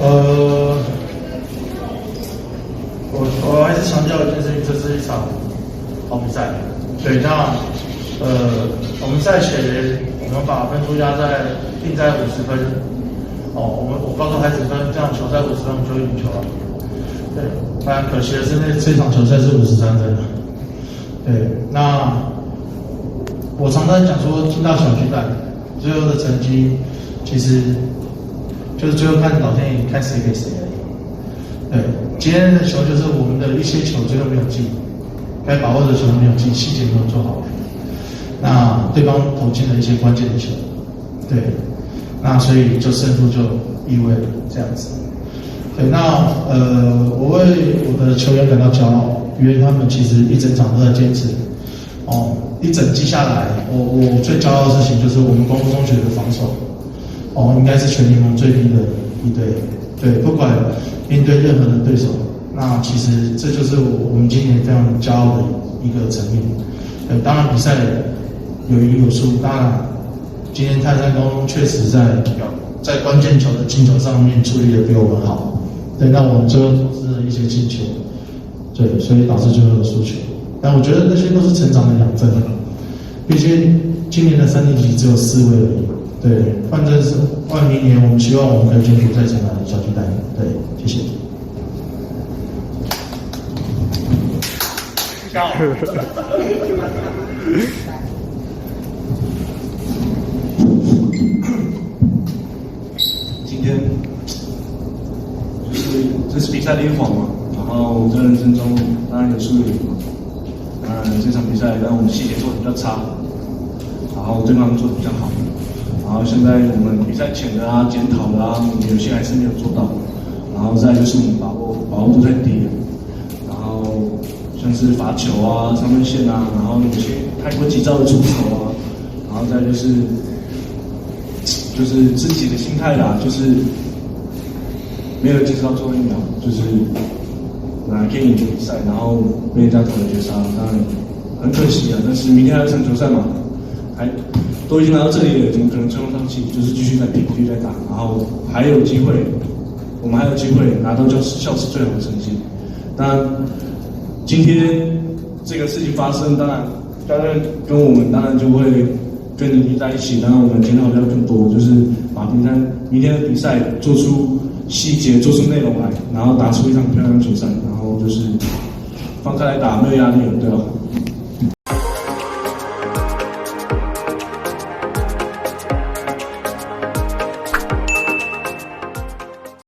呃，我还是强调一件事情，这是一场好比赛。对，那我们赛前我们把分数定在50分。我告诉孩子分，这样球赛50分我们就会赢球了。对，当然可惜的是这场球赛是53分。对，那我常常讲说，进到小巨蛋，最后的成绩其实就是最后看老天爷看谁给谁而已。对，今天的球就是我们的一些球最后没有进，该把握的球没有进，细节没有做好。那对方投进了一些关键的球，对，那所以就胜负就意味了这样子。对，那我为我的球员感到骄傲，因为他们其实一整场都在坚持。一整季下来，我最骄傲的事情就是我们光复中学的防守，应该是全联盟最低的一队。对，不管面对任何的对手，那其实这就是我们今年非常骄傲的一个层面。当然比赛有赢有输，当然今天泰山高确实在关键球的进球上面处理的比我们好。对，那我们最后投资了一些进球，对，所以导致最后的输球。但我觉得那些都是成长的养分，毕竟今年的3年级只有4位而已。对，换明年我们希望我们可以争取再成为小巨蛋。对，谢谢。今天这是比赛的一环嘛，然后在人生中当然有输有赢嘛。当然这场比赛让我们细节做的比较差，然后对方做的比较好。然后现在我们比赛前的检讨有些还是没有做到。然后再就是我们把握度太低了，然后像是罚球三分线然后有些太过急躁的出手然后再就是自己的心态就是没有坚持到最后一秒，就是本来可以赢比赛，然后被人家投了绝杀，当然很可惜但是明天还有一场球赛嘛，都已经来到这里了，怎么可能最后放弃？就是继续再拼，继续再打，然后还有机会，我们还有机会拿到校史最好的成绩。当然，今天这个事情发生，当然教练跟我们当然就会跟你在一起，当然我们检讨要更多，就是把明天的比赛做出细节，做出内容来，然后打出一场漂亮球赛，然后就是放开来打，没有压力，对吧？